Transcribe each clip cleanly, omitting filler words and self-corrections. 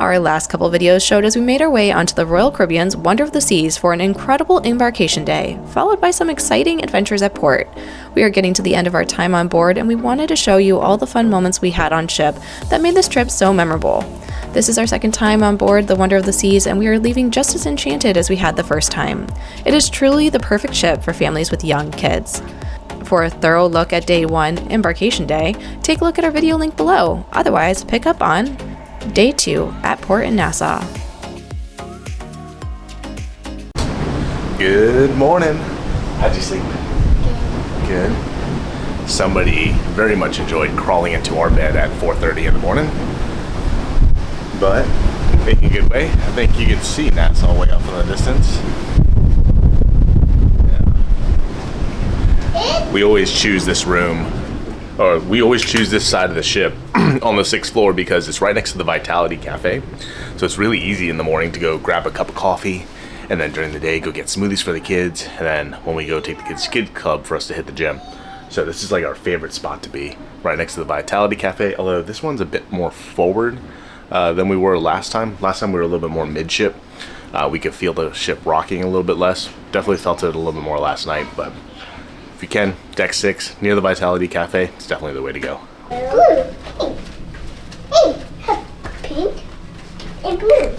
Our last couple videos showed as we made our way onto the Royal Caribbean's Wonder of the Seas for an incredible embarkation day, followed by some exciting adventures at port. We are getting to the end of our time on board, and we wanted to show you all the fun moments we had on ship that made this trip so memorable. This is our second time on board the Wonder of the Seas, and we are leaving just as enchanted as we had the first time. It is truly the perfect ship for families with young kids. For a thorough look at Day 1, Embarkation Day, take a look at our video link below. Otherwise, pick up on Day 2 at port in Nassau. Good morning. How'd you sleep? Good. Somebody very much enjoyed crawling into our bed at 4:30 in the morning. But making good way. I think you can see Nassau way off in the distance. Yeah. We always choose this room, or we always choose this side of the ship on the 6th floor because it's right next to the Vitality Cafe. So it's really easy in the morning to go grab a cup of coffee, and then during the day go get smoothies for the kids, and then when we go take the kids club for us to hit the gym. So this is like our favorite spot to be, right next to the Vitality Cafe, although this one's a bit more forward than we were last time. Last time we were a little bit more midship. We could feel the ship rocking a little bit less. Definitely felt it a little bit more last night, but if you can, deck 6 near the Vitality Cafe, it's definitely the way to go. Blue, pink, and blue.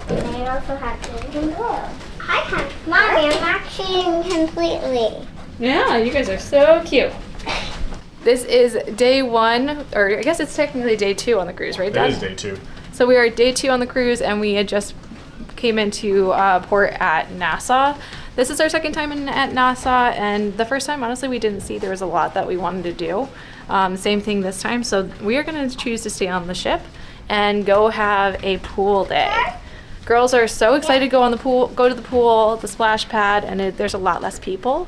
And I also have pink and blue. I have, Mommy, I'm matching completely. Yeah, you guys are so cute. This is day 1, or I guess it's technically day 2 on the cruise, right, Dad? It is day 2. So we are day 2 on the cruise, and we had just came into port at Nassau. This is our second time at Nassau, and the first time, honestly, we didn't see there was a lot that we wanted to do. Same thing this time, so we are going to choose to stay on the ship and go have a pool day. Girls are so excited to go to the pool, the splash pad, and there's a lot less people.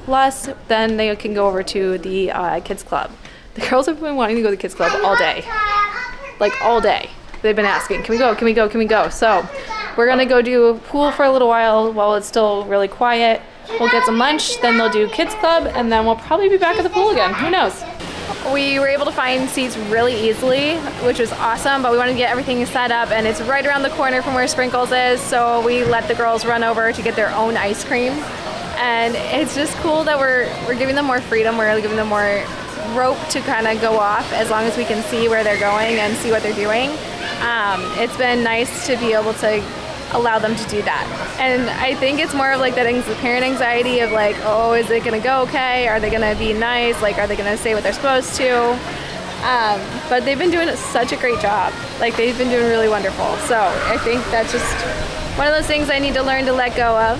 Plus, then they can go over to the kids club. The girls have been wanting to go to the kids club all day. Like all day. They've been asking, can we go, can we go, can we go? So we're gonna go do pool for a little while it's still really quiet. We'll get some lunch, then they'll do kids club, and then we'll probably be back at the pool again. Who knows? We were able to find seats really easily, which was awesome, but we wanted to get everything set up, and it's right around the corner from where Sprinkles is, so we let the girls run over to get their own ice cream. And it's just cool that we're giving them more freedom, we're giving them more rope to kind of go off as long as we can see where they're going and see what they're doing. It's been nice to be able to allow them to do that. And I think it's more of like that parent anxiety of like, oh, is it gonna go okay? Are they gonna be nice? Like, are they gonna say what they're supposed to? But they've been doing such a great job. Like, they've been doing really wonderful. So I think that's just one of those things I need to learn to let go of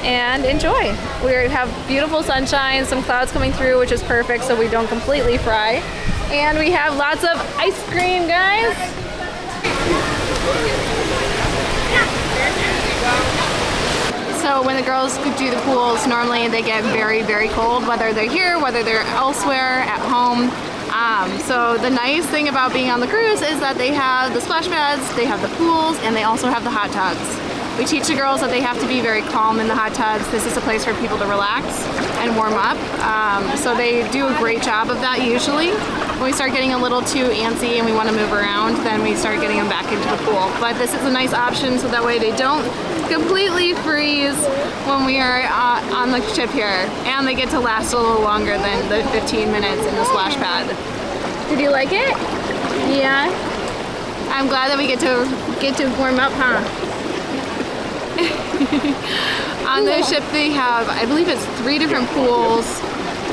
and enjoy. We have beautiful sunshine, some clouds coming through, which is perfect so we don't completely fry. And we have lots of ice cream, guys. So when the girls do the pools, normally they get very, very cold, whether they're here, whether they're elsewhere at home. So the nice thing about being on the cruise is that they have the splash pads, they have the pools, and they also have the hot tubs. We teach the girls that they have to be very calm in the hot tubs. This is a place for people to relax and warm up. So they do a great job of that usually. When we start getting a little too antsy and we want to move around, then we start getting them back into the pool. But this is a nice option so that way they don't completely freeze when we are on the ship here. And they get to last a little longer than the 15 minutes in the splash pad. Did you like it? Yeah? I'm glad that we get to warm up, huh? On the ship they have, I believe it's 3 different pools.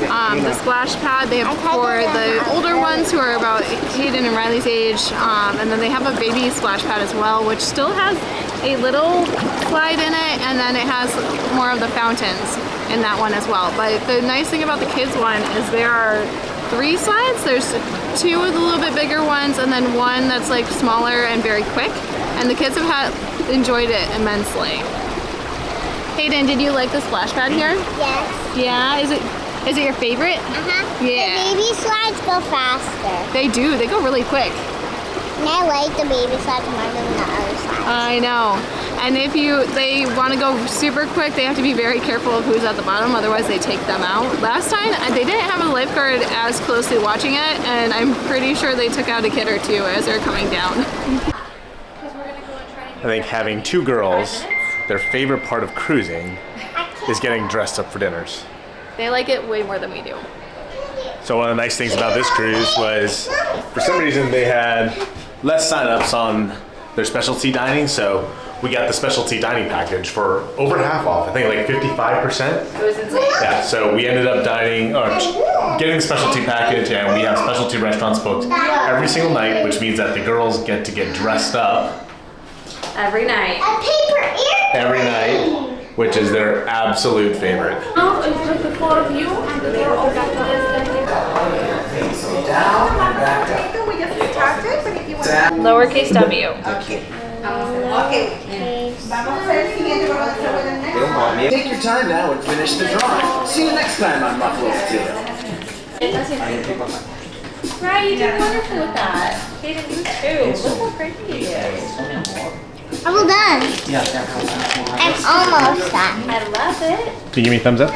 The splash pad they have for the older ones who are about Hayden and Riley's age, and then they have a baby splash pad as well, which still has a little slide in it, and then it has more of the fountains in that one as well. But the nice thing about the kids one is there are 3 slides. There's 2 of the little bit bigger ones, and then 1 that's like smaller and very quick, and the kids have enjoyed it immensely. Hayden, did you like the splash pad here? Yes. Yeah? Is it your favorite? Uh-huh. Yeah. The baby slides go faster. They do. They go really quick. And I like the baby slides more than the other slides. I know. And if they want to go super quick, they have to be very careful of who's at the bottom, otherwise they take them out. Last time, they didn't have a lifeguard as closely watching it, and I'm pretty sure they took out a kid or 2 as they were coming down. I think having 2 girls, their favorite part of cruising is getting dressed up for dinners. They like it way more than we do. So one of the nice things about this cruise was, for some reason, they had less signups on their specialty dining, so we got the specialty dining package for over half off. I think like 55%. It was insane. Yeah, so we ended up getting the specialty package, and we have specialty restaurants booked every single night, which means that the girls get to get dressed up Every night. A paper airplane. every night, which is their absolute favorite. Oh, it's just the 4 of you and the 4 of So down and back up. We just started, but if you want Lowercase w. Okay. Okay. Vamos a hacer el siguiente, vamos a hacer el next. They don't want me. Take your time now and finish the drawing. See you next time on Muffalo Potato. Right, you did wonderful with that. Kaden, you too. Look how pretty he is. I'm all done. I'm almost done. I love it. Can you give me a thumbs up?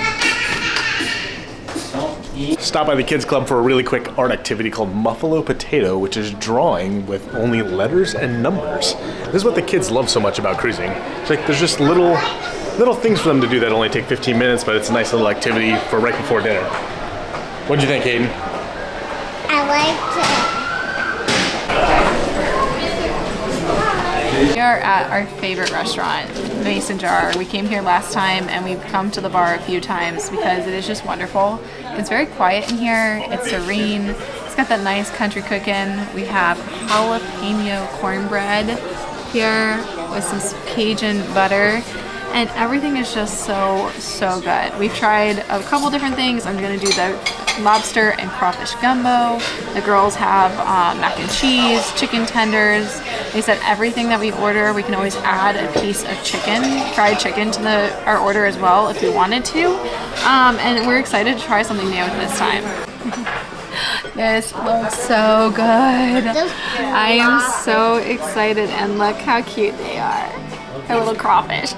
Stop by the kids club for a really quick art activity called Muffalo Potato, which is drawing with only letters and numbers. This is what the kids love so much about cruising. It's like there's just little things for them to do that only take 15 minutes, but it's a nice little activity for right before dinner. What'd you think, Hayden? I liked it. We are at our favorite restaurant, Mason Jar. We came here last time and we've come to the bar a few times because it is just wonderful. It's very quiet in here, it's serene, it's got that nice country cooking. We have jalapeno cornbread here with some Cajun butter, and everything is just so good. We've tried a couple different things. I'm gonna do the lobster and crawfish gumbo. The girls have mac and cheese, chicken tenders. They said everything that we order, we can always add a piece of chicken, fried chicken to our order as well if we wanted to. And we're excited to try something new this time. This looks so good. I am so excited, and look how cute they are. A little crawfish.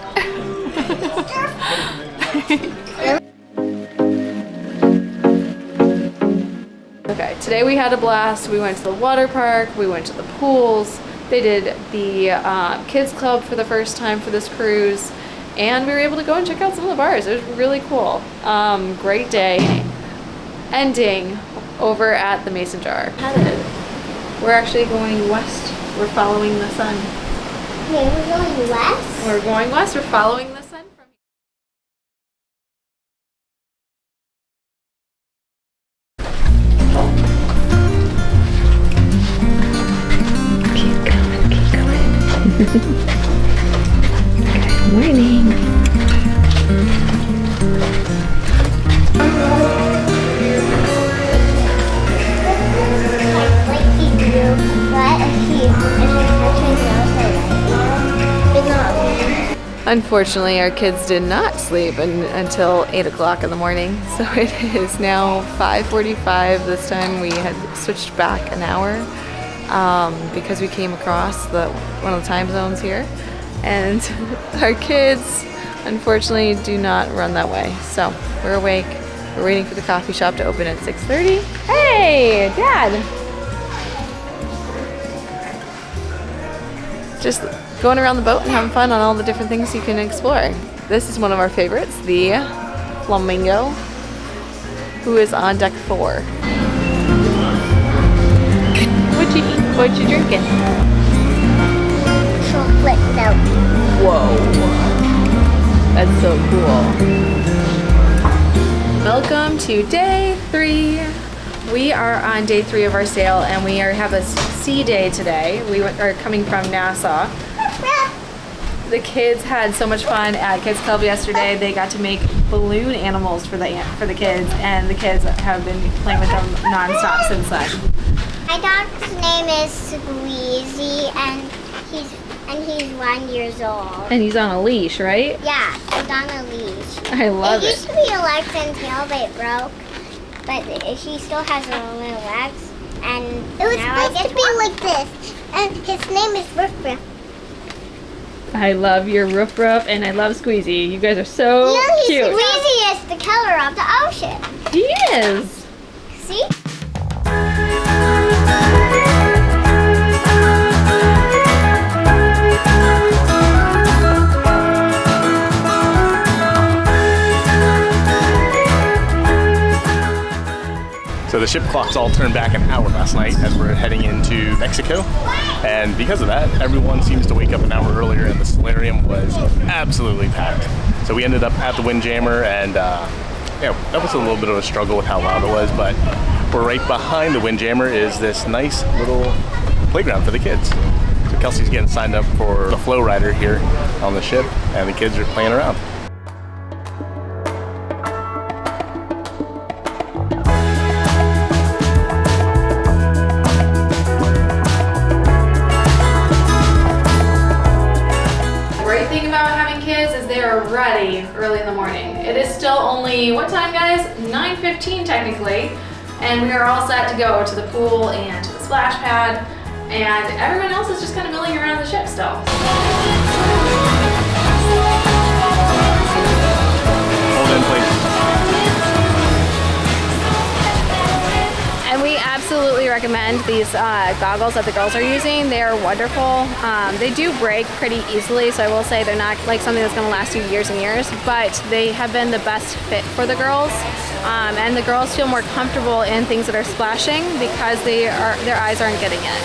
Okay, today we had a blast. We went to the water park, we went to the pools. They did the kids club for the first time for this cruise, and we were able to go and check out some of the bars. It was really cool. Great day ending over at the Mason Jar. We're actually going west. We're following the sun. Okay, we're going west. We're going west. We're following the sun from here. Good morning. Unfortunately, our kids did not sleep until 8 o'clock in the morning, so it is now 5:45. This time we had switched back an hour because we came across one of the time zones here, and our kids unfortunately do not run that way. So we're awake. We're waiting for the coffee shop to open at 6:30. Hey, Dad! Just going around the boat and having fun on all the different things you can explore. This is one of our favorites, the Flamingo, who is on deck 4. What you eat? What you drinking? Chocolate milk. Whoa, that's so cool. Welcome to day 3. We are on day 3 of our sail, and we have a sea day today. We are coming from Nassau. The kids had so much fun at Kids Club yesterday. They got to make balloon animals for the kids, and the kids have been playing with them nonstop since then. My dog's name is Squeezy, and he's 1 year old. And he's on a leash, right? Yeah, he's on a leash. I love It it. used to be a legs and tail, but it broke. But he still has her little legs, and it was supposed to be like this. And his name is Ruff Ruff. I love your Ruff Ruff, and I love Squeezy. You guys are so cute. Squeezy is the color of the ocean. He is. See? So the ship clocks all turned back an hour last night as we're heading into Mexico. And because of that, everyone seems to wake up an hour earlier and the solarium was absolutely packed. So we ended up at the Windjammer and yeah, that was a little bit of a struggle with how loud it was, but we're right behind the Windjammer is this nice little playground for the kids. So Kelsey's getting signed up for the flow rider here on the ship and the kids are playing around. Ready early in the morning. It is still only, what time guys? 9:15 technically, and we are all set to go to the pool and to the splash pad, and everyone else is just kind of milling around the ship still. Hold in place. And we absolutely recommend these goggles that the girls are using. They are wonderful. They do break pretty easily, so I will say they're not like something that's going to last you years and years, but they have been the best fit for the girls. And the girls feel more comfortable in things that are splashing because their eyes aren't getting it.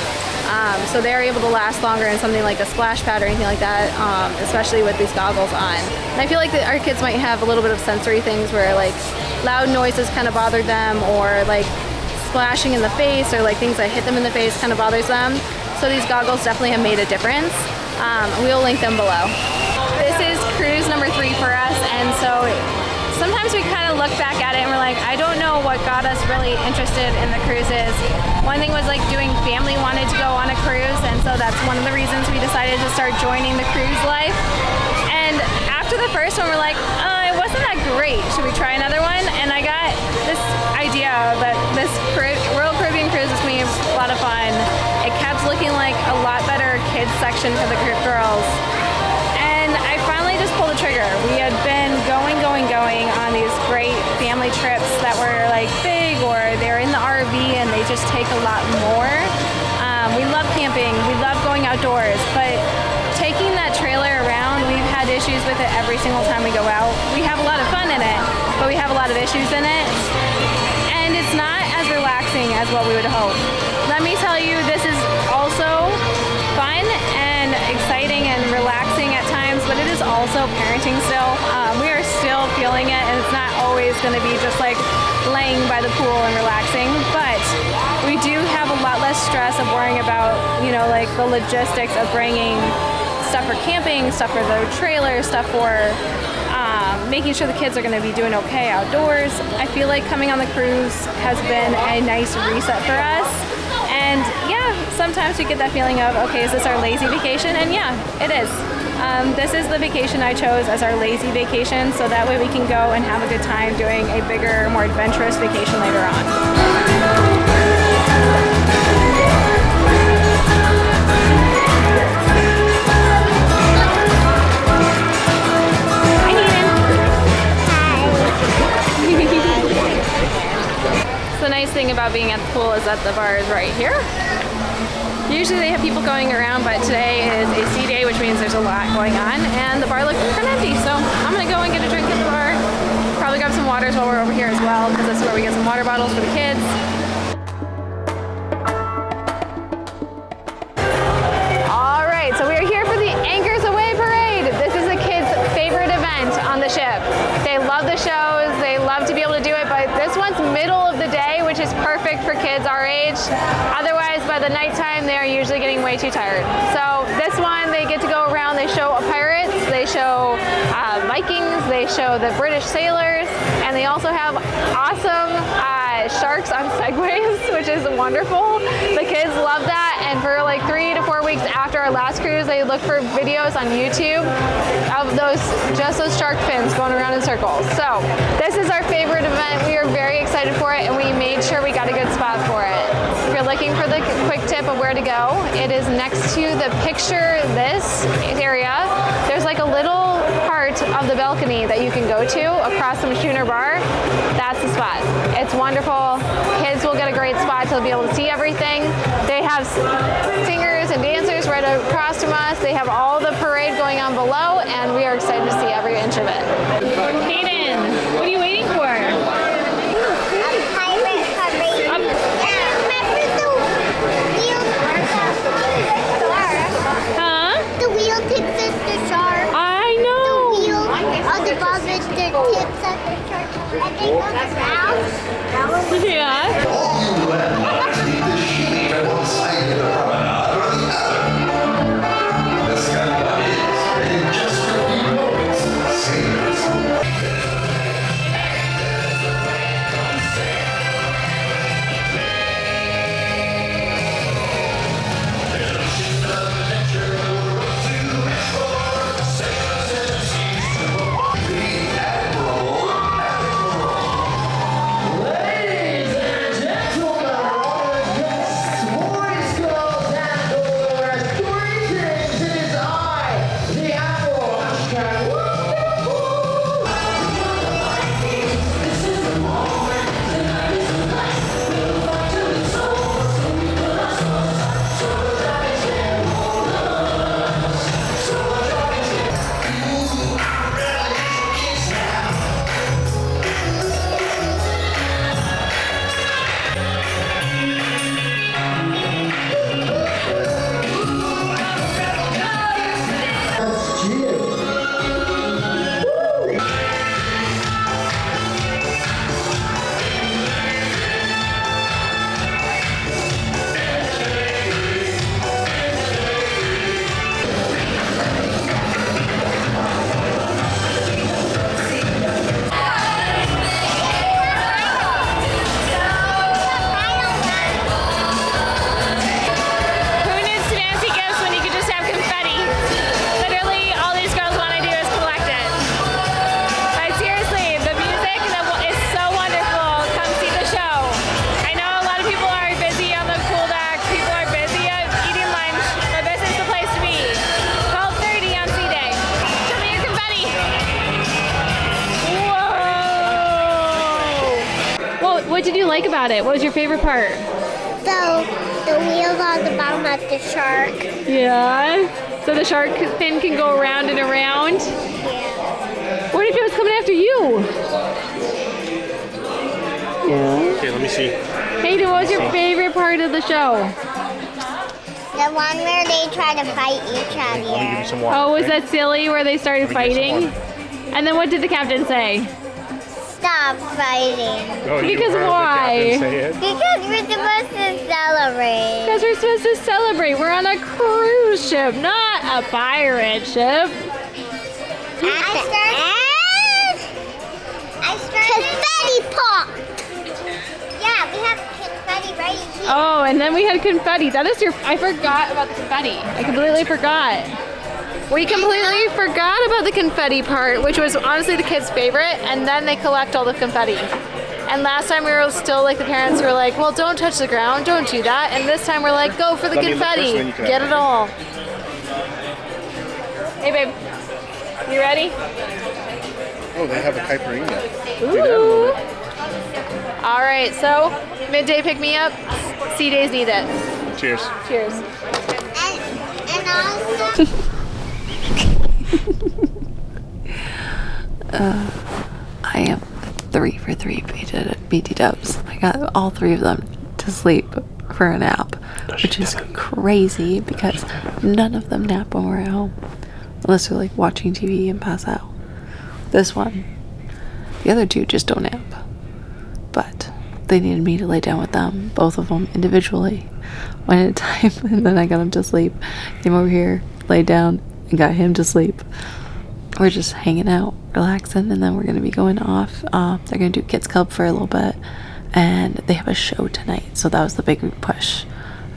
So they're able to last longer in something like a splash pad or anything like that, especially with these goggles on. And I feel like our kids might have a little bit of sensory things where like loud noises kind of bother them, or like splashing in the face, or like things that hit them in the face kind of bothers them. So these goggles definitely have made a difference. We'll link them below. This is cruise number 3 for us, and so sometimes we kind of look back at it and we're like, I don't know what got us really interested in the cruises. One thing was like doing family wanted to go on a cruise, and so that's one of the reasons we decided to start joining the cruise life. And after the first one, we're like, it wasn't that great. Should we try another one? And I got this idea that this Royal Caribbean cruise is going to be a lot of fun. It kept looking like a lot better kids section for the girls. And I finally just pulled the trigger. We had been going on these great family trips that were like big, or they're in the RV and they just take a lot more. We love camping, we love going outdoors, but taking that trailer around, we've had issues with it every single time we go out. We have a lot of fun in it, but we have a lot of issues in it. And it's not as relaxing as what we would hope. Let me tell you, this is also fun and exciting and relaxing at times, but it is also parenting still. We are still feeling it, and it's not always going to be just like laying by the pool and relaxing, but we do have a lot less stress of worrying about, you know, like the logistics of bringing stuff for camping, stuff for the trailer, stuff for making sure the kids are going to be doing okay outdoors. I feel like coming on the cruise has been a nice reset for us. And yeah, sometimes we get that feeling of, okay, is this our lazy vacation? And yeah, it is. This is the vacation I chose as our lazy vacation, so that way we can go and have a good time doing a bigger, more adventurous vacation later on. The nice thing about being at the pool is that the bar is right here. Usually they have people going around, but today is a sea day, which means there's a lot going on, and the bar looks kind of empty. So I'm gonna go and get a drink at the bar. Probably grab some waters while we're over here as well, because this is where we get some water bottles for the kids. All right, so we are here for the Anchors Away Parade. This is the kids' favorite event on the ship. They love the shows, they love to be able to do it, but this one's middle of the day, which is perfect for kids our age. Otherwise, by the nighttime, they're usually getting way too tired. So this one, they get to go around, they show pirates, they show Vikings, they show the British sailors, and they also have awesome sharks on segways, which is wonderful. The kids love that, and for like 3 to 4 weeks after our last cruise, they look for videos on YouTube of those shark fins going around in circles. So this is our favorite event. We are very excited for it, and we made sure we got a good spot for it. If you're looking for the quick tip of where to go, it is next to the picture this area. There's like a little part of the balcony that you can go to across from Schooner Bar. That's the spot. It's wonderful. Kids will get a great spot to be able to see everything. They have singers and dancers right across from us. They have all the parade going on below, and we are excited to see every inch of it. Hayden, what are you waiting for? A pirate parade. like about it? What was your favorite part? The wheels on the bottom of the shark. Yeah. So the shark fin can go around and around. Yeah. What if it was coming after you? Yeah. Okay, let me see. Hayden, what was your favorite part of the show? The one where they try to fight each Let me give you other. some water. Oh, was okay? that silly where they started Let me give you some fighting? And then what did the captain say? Stop fighting. Oh, you Because heard the why? captain say it? Because we're supposed to celebrate. Because we're supposed to celebrate. We're on a cruise ship, not a pirate ship. I started confetti pop. Yeah, we have confetti right here. Oh, and then we had confetti. That is your. I forgot about the confetti. I completely forgot. We completely forgot about the confetti part, which was honestly the kids' favorite, and then they collect all the confetti. And last time we were still like, the parents were like, well, don't touch the ground, don't do that. And this time we're like, go for the Let me look confetti, first, then you can get have it all. Hey, babe, you ready? Oh, they have a caipirinha. Ooh. All right, so midday pick me up. C days need it. Cheers. Cheers. And also, I am 3 for 3 BT dubs. I got all 3 of them to sleep for a nap, which is crazy because none of them nap when we're at home, unless they're like watching TV and pass out. This one, the other 2 just don't nap, but they needed me to lay down with them, both of them individually, one at a time, and then I got them to sleep. Came over here, laid down, and got him to sleep. We're just hanging out, relaxing, and then we're going to be going off. They're going to do Kids Club for a little bit, and they have a show tonight, so that was the big push.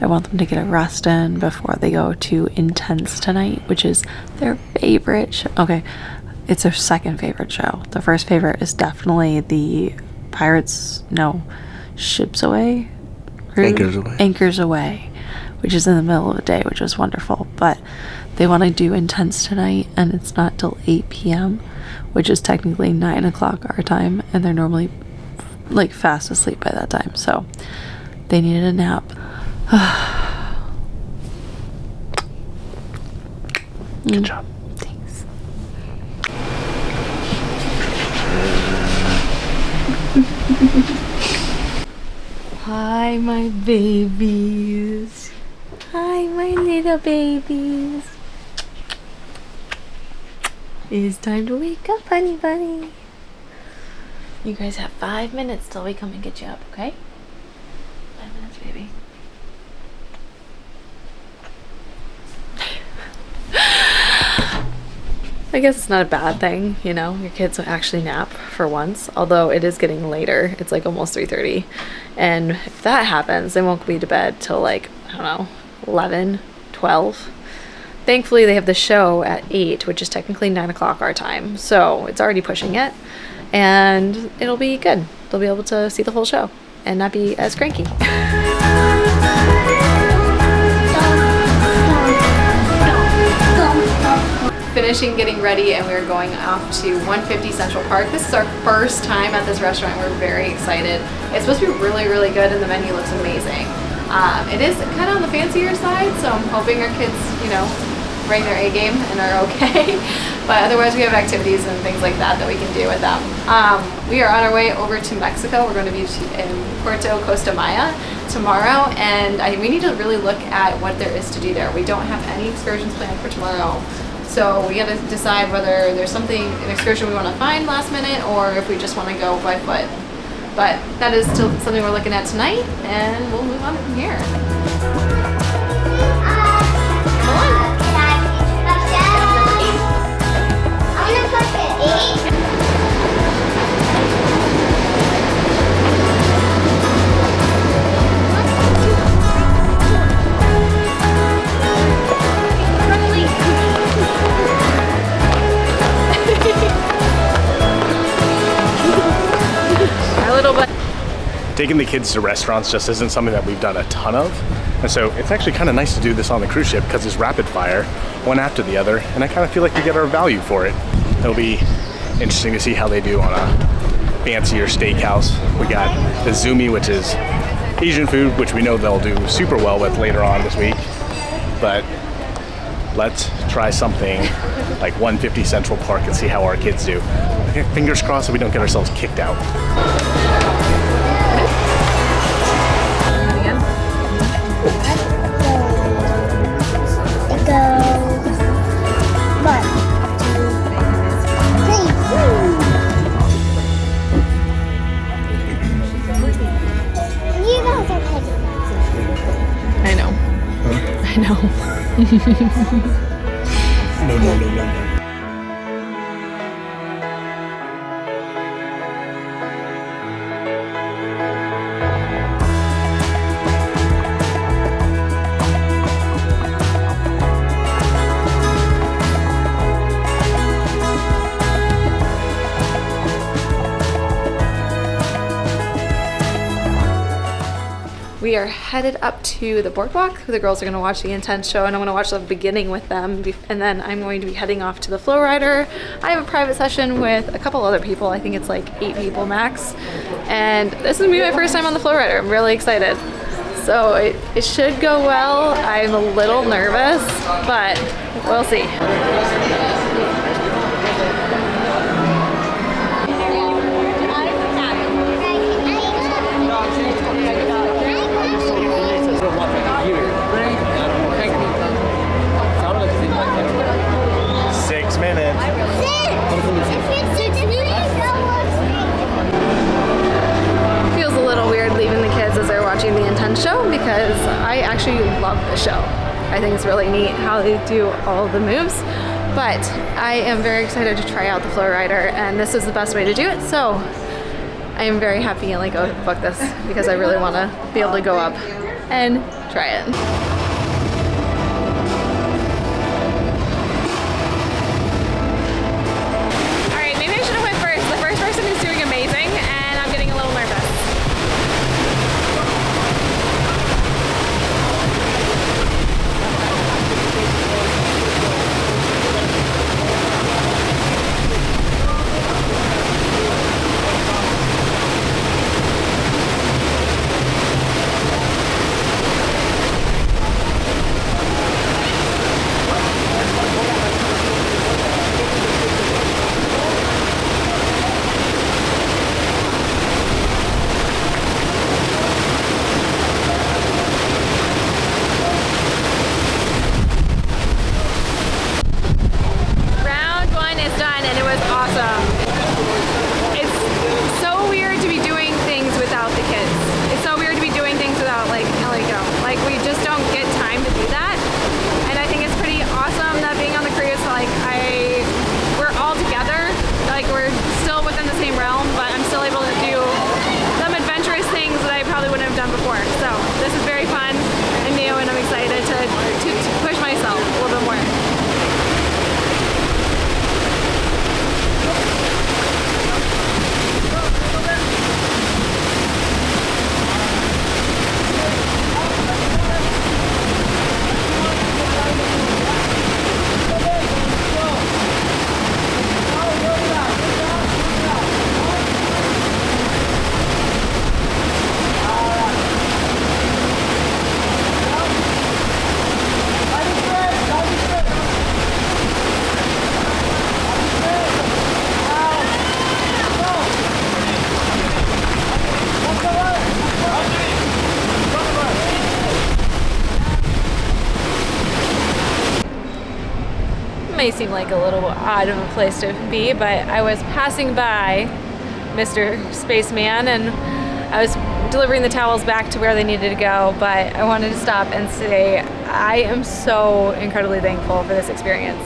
I want them to get a rest in before they go to Intense tonight, which is their favorite show. Okay, it's their second favorite show. The first favorite is definitely the Ships Away? Anchors Away, which is in the middle of the day, which was wonderful. But they want to do Intense tonight, and it's not till 8 p.m., which is technically 9 o'clock our time, and they're normally like fast asleep by that time. So they needed a nap. Good job. Thanks. Hi, my babies. Hi, my little babies. It's time to wake up, honey bunny. You guys have 5 minutes till we come and get you up, okay? 5 minutes, baby. I guess it's not a bad thing, you know, your kids will actually nap for once, although it is getting later. It's like almost 3:30, and if that happens, they won't be to bed till like, I don't know, 11, 12. Thankfully, they have the show at 8, which is technically 9 o'clock our time, so it's already pushing it, and it'll be good. They'll be able to see the whole show and not be as cranky. Finishing getting ready, and we're going off to 150 Central Park. This is our first time at this restaurant. We're very excited. It's supposed to be really, really good, and the menu looks amazing. It is kind of on the fancier side, so I'm hoping our kids, you know, bring their A game and are okay. But otherwise, we have activities and things like that we can do with them. We are on our way over to Mexico. We're going to be in Puerto, Costa tomorrow, and we need to really look at what there is to do there. We don't have any excursions planned for tomorrow. So we got to decide whether there's an excursion we want to find last minute, or if we just want to go by foot. But that is still something we're looking at tonight, and we'll move on from here. Taking the kids to restaurants just isn't something that we've done a ton of, and so it's actually kind of nice to do this on the cruise ship because it's rapid fire, one after the other, and I kind of feel like we get our value for it. It'll be interesting to see how they do on fancier steakhouse. We got the Zumi, which is Asian food, which we know they'll do super well with later on this week. But let's try something like 150 Central Park and see how our kids do. Fingers crossed that we don't get ourselves kicked out. I know. I know. No. We are headed up to the boardwalk. The girls are going to watch the Intense show, and I'm going to watch the beginning with them, and then I'm going to be heading off to the Flow Rider. I have a private session with a couple other people. I think it's like 8 people max, and this is going to be my first time on the Flow Rider. I'm really excited. So it should go well. I'm a little nervous, but we'll see. Feels a little weird leaving the kids as they're watching the Intense show because I actually love the show. I think it's really neat how they do all of the moves, but I am very excited to try out the Flow Rider, and this is the best way to do it. So I am very happy and like, oh, fuck this, because I really want to be able to go up and try it. May seem like a little odd of a place to be, but I was passing by Mr. Spaceman and I was delivering the towels back to where they needed to go, but I wanted to stop and say I am so incredibly thankful for this experience.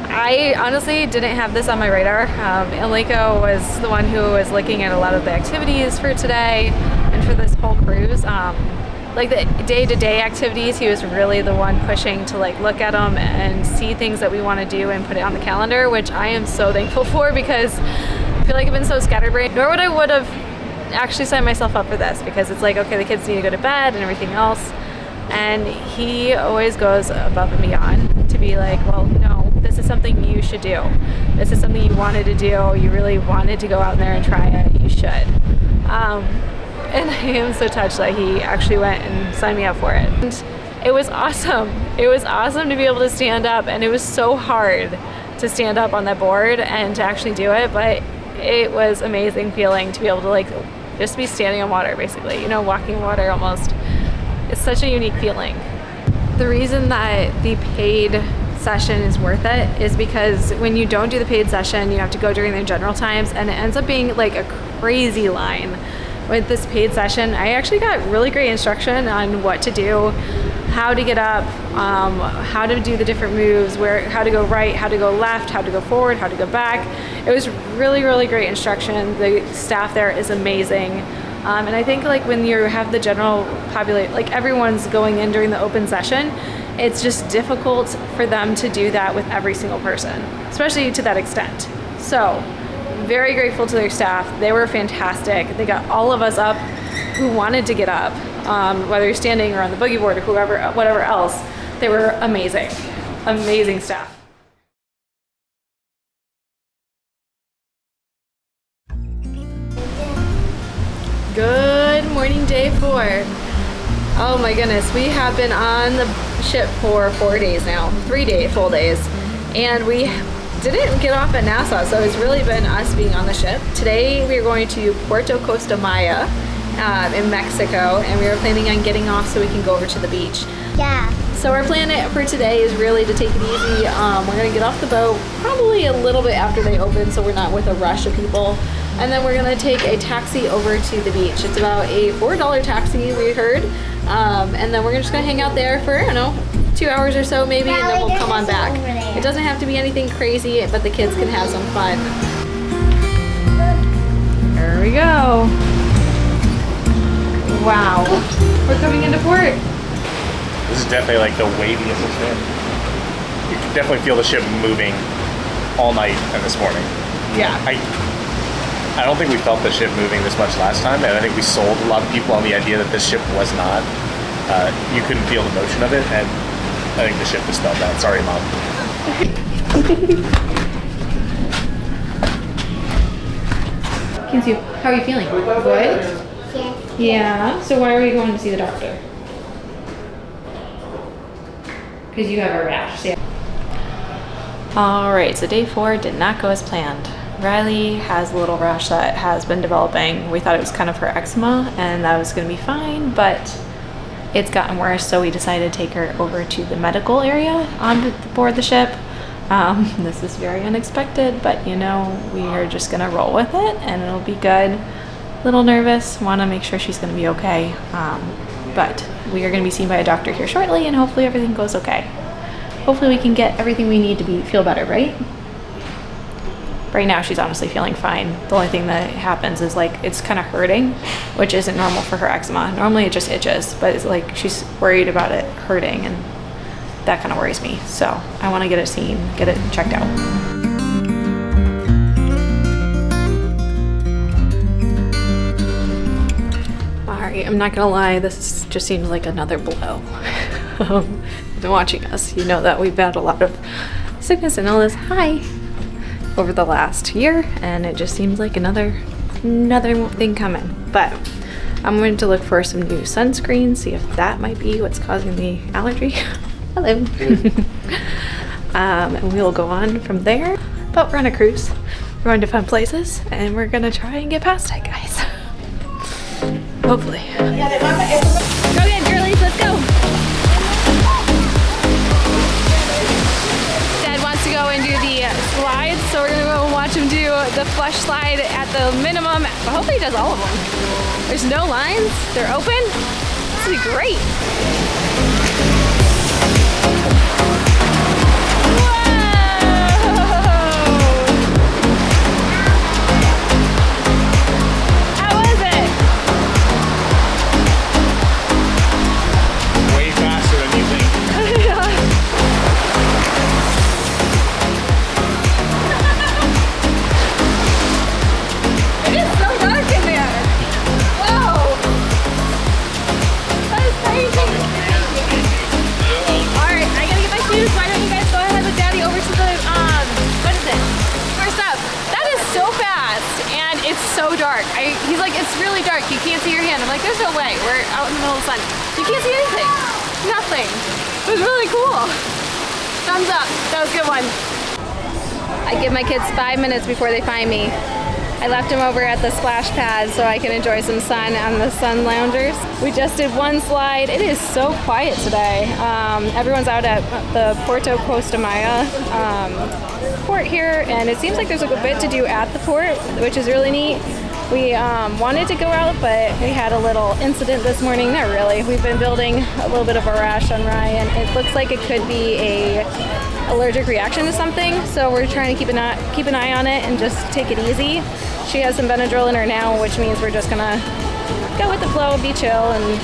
I honestly didn't have this on my radar. Enrico was the one who was looking at a lot of the activities for today and for this whole cruise. Like the day-to-day activities, he was really the one pushing to like look at them and see things that we want to do and put it on the calendar, which I am so thankful for because I feel like I've been so scatterbrained. Nor would have actually signed myself up for this because it's like, okay, the kids need to go to bed and everything else. And he always goes above and beyond to be like, well, no, this is something you should do. This is something you wanted to do. You really wanted to go out there and try it. You should. And I am so touched that he actually went and signed me up for it. And it was awesome. It was awesome to be able to stand up, and it was so hard to stand up on that board and to actually do it, but it was amazing feeling to be able to like just be standing on water, basically, you know, walking water almost. It's such a unique feeling. The reason that the paid session is worth it is because when you don't do the paid session, you have to go during the general times, and it ends up being like a crazy line. With this paid session, I actually got really great instruction on what to do, how to get up, how to do the different moves, how to go right, how to go left, how to go forward, how to go back. It was really, really great instruction. The staff there is amazing. And I think like when you have the general population, like everyone's going in during the open session, it's just difficult for them to do that with every single person, especially to that extent. So very grateful to their staff. They were fantastic. They got all of us up who wanted to get up, whether you're standing or on the boogie board or whatever else. They were amazing, amazing staff. Good morning, day 4. Oh my goodness, we have been on the ship for 4 days now, 3 full days, and we didn't get off at Nassau, so it's really been us being on the ship. Today we are going to Puerto, Costa in Mexico, and we are planning on getting off so we can go over to the beach. Yeah. So our plan for today is really to take it easy. We're gonna get off the boat probably a little bit after they open, so we're not with a rush of people. And then we're gonna take a taxi over to the beach. It's about a $4 taxi, we heard. And then we're just gonna hang out there for, I don't know, 2 hours or so maybe, and then we'll come on back. It doesn't have to be anything crazy, but the kids can have some fun. There we go. Wow. We're coming into port. This is definitely like the waviest ship. You can definitely feel the ship moving all night and this morning. Yeah. I don't think we felt the ship moving this much last time, and I think we sold a lot of people on the idea that this ship was not. You couldn't feel the motion of it, and I think the ship dispelled that. Sorry, Mom. Kenzie, how are you feeling? Good? Yes. Yeah. So why are we going to see the doctor? Because you have a rash. Yeah. All right. So day 4 did not go as planned. Riley has a little rash that has been developing. We thought it was kind of her eczema, and that was going to be fine, but it's gotten worse. So we decided to take her over to the medical area on board the ship. This is very unexpected, but you know, we are just gonna roll with it and it'll be good. A little nervous, want to make sure she's gonna be okay, but we are gonna be seen by a doctor here shortly, and hopefully everything goes okay. Hopefully we can get everything we need to feel better, right? Right now she's honestly feeling fine. The only thing that happens is like it's kind of hurting, which isn't normal for her eczema. Normally it just itches, but it's like she's worried about it hurting, and that kind of worries me. So I want to get it seen, get it checked out. All right, I'm not gonna lie, this just seems like another blow. Been watching us, you know that we've had a lot of sickness and illness over the last year, and it just seems like another thing coming. But I'm going to look for some new sunscreen, see if that might be what's causing the allergy. Hello. And we'll go on from there. But we're on a cruise. We're going to fun places, and we're gonna try and get past it, guys. Hopefully. Go get girlies, let's go. Dad wants to go and do the slides, so we're gonna go watch him do the flush slide at the minimum, but hopefully he does all of them. There's no lines, they're open. This will be great. Crazy. dark. He's like, it's really dark. You can't see your hand. I'm like, there's no way. We're out in the middle of the sun. You can't see anything. Nothing. It was really cool. Thumbs up. That was a good one. I give my kids 5 minutes before they find me. I left them over at the splash pad so I can enjoy some sun on the sun loungers. We just did one slide. It is so quiet today. Everyone's out at the Puerto Costa port here, and it seems like there's a good bit to do at the port, which is really neat. We wanted to go out, but we had a little incident this morning. Not really. We've been building a little bit of a rash on Ryan. It looks like it could be a allergic reaction to something, so we're trying to keep an eye on it and just take it easy. She has some Benadryl in her now, which means we're just gonna go with the flow, be chill, and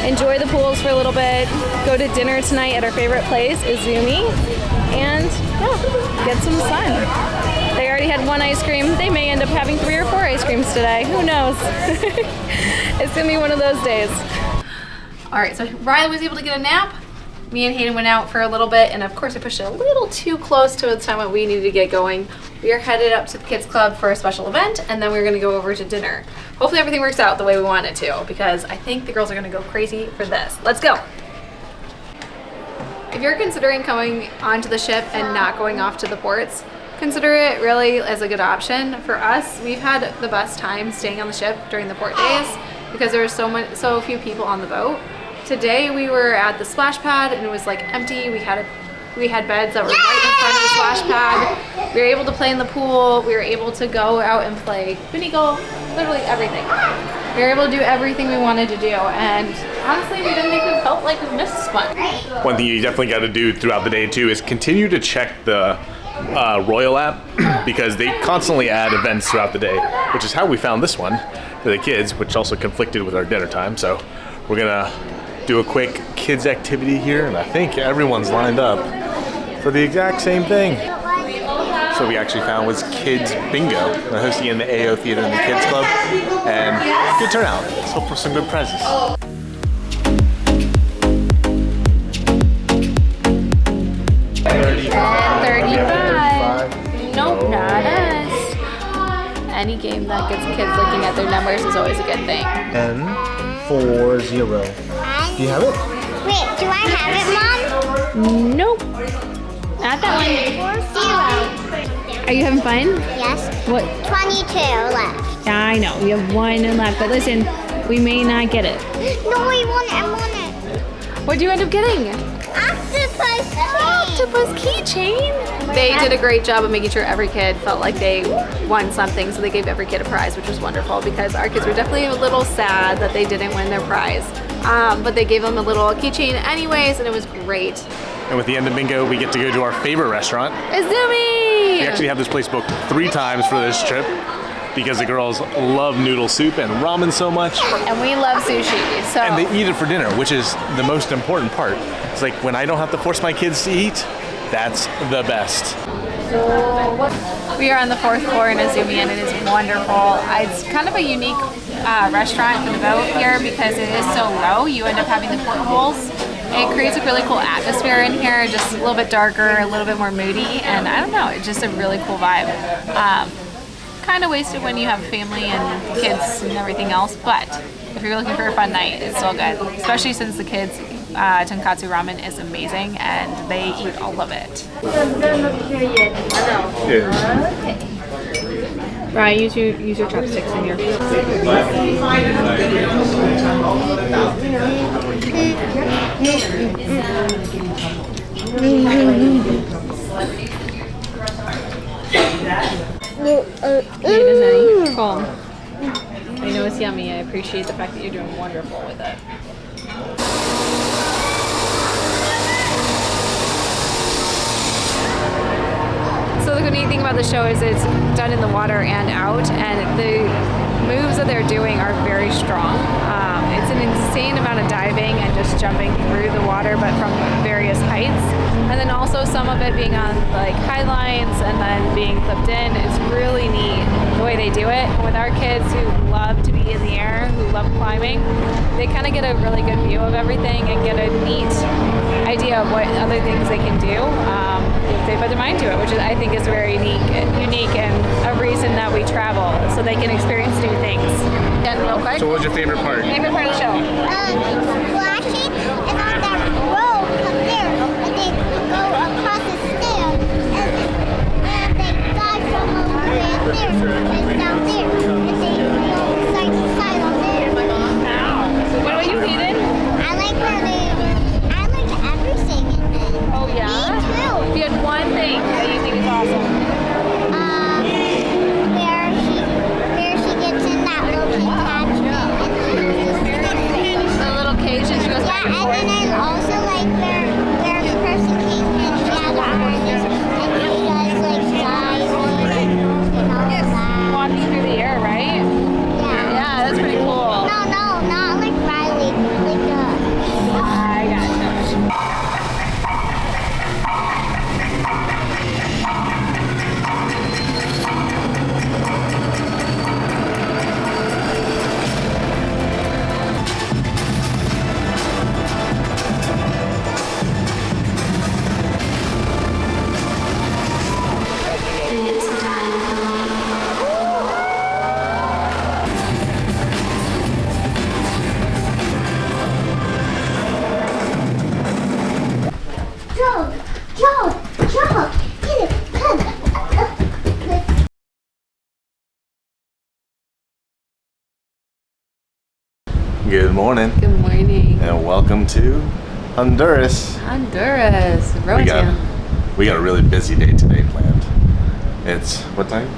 enjoy the pools for a little bit. Go to dinner tonight at our favorite place, Izumi, and yeah, get some sun. They already had one ice cream. They may end up having 3 or 4 ice creams today. Who knows? It's gonna be one of those days. All right, so Riley was able to get a nap. Me and Hayden went out for a little bit, and of course I pushed it a little too close to the time when we needed to get going. We are headed up to the kids club for a special event, and then we're gonna go over to dinner. Hopefully everything works out the way we want it to, because I think the girls are gonna go crazy for this. Let's go. If you're considering coming onto the ship and not going off to the ports, consider it really as a good option. For us, we've had the best time staying on the ship during the port days because there were so few people on the boat. Today we were at the splash pad and it was like empty. We had beds that were right in front of the splash pad. We were able to play in the pool. We were able to go out and play mini golf, literally everything. We were able to do everything we wanted to do, and honestly, we didn't think we felt like we missed much. One thing you definitely got to do throughout the day too is continue to check the Royal app because they constantly add events throughout the day, which is how we found this one for the kids, which also conflicted with our dinner time. So we're gonna do a quick kids activity here, and I think everyone's lined up for the exact same thing. So we actually found was Kids Bingo. They're hosting in the AO Theater in the Kids Club, and good turnout. Let's hope for some good prizes. Nope, not us. Any game that gets kids looking at their numbers is always a good thing. 10-4-0. Do you have it? Wait, do I have it, Mom? Nope. Not that one. 4-0. Are you having fun? Yes. What? 22 left. I know, we have one left, but listen, we may not get it. No, I want it. What'd you end up getting? Octopus keychain. They did a great job of making sure every kid felt like they won something, so they gave every kid a prize, which was wonderful because our kids were definitely a little sad that they didn't win their prize. But they gave them a little keychain anyways, and it was great. And with the end of bingo, we get to go to our favorite restaurant. Izumi! We actually have this place booked 3 times for this trip because the girls love noodle soup and ramen so much. And we love sushi, so. And they eat it for dinner, which is the most important part. It's like when I don't have to force my kids to eat, that's the best. We are on the 4th floor in Izumi, and it is wonderful. It's kind of a unique restaurant for the boat here because it is so low. You end up having the portholes. It creates a really cool atmosphere in here, just a little bit darker, a little bit more moody, and I don't know, it's just a really cool vibe. Kind of wasted when you have family and kids and everything else, but if you're looking for a fun night, it's still good. Especially since the kids' tonkatsu ramen is amazing and they eat all of it. Ryan, use your chopsticks in your. Cool. I know it's yummy. I appreciate the fact that you're doing wonderful with it. So the neat thing about the show is it's done in the water and out, and the moves that they're doing are very strong. It's an insane amount of diving and just jumping through the water, but from various heights. And then also some of it being on like high lines and then being clipped in. It's really neat the way they do it. With our kids who love to be in the air, who love climbing, they kind of get a really good view of everything and get a neat idea of what other things they can do if they put their mind to it, which I think is very unique and a reason that we travel, so they can experience new things. And real quick. So what was your favorite part? Favorite part of the show? Splashing and on that rope up there, and they go across the stairs, and they dive from over there and down there, and they go side to side on there. What about you, Hayden? I like everything in it. Oh yeah? Me too. If you had one thing that you think is awesome. Where she gets in that little attachment The little cage and she goes back and and forth. then also like where the person came in, she has her harness, and he does like diving and all that. Walking through the air, right? Yeah. Yeah, that's pretty cool. No, not like Riley, like I gotcha. jump, hit it, come. Good morning Good morning. and welcome to Honduras. Honduras, Roatan. We got a really busy day today planned. It's what time?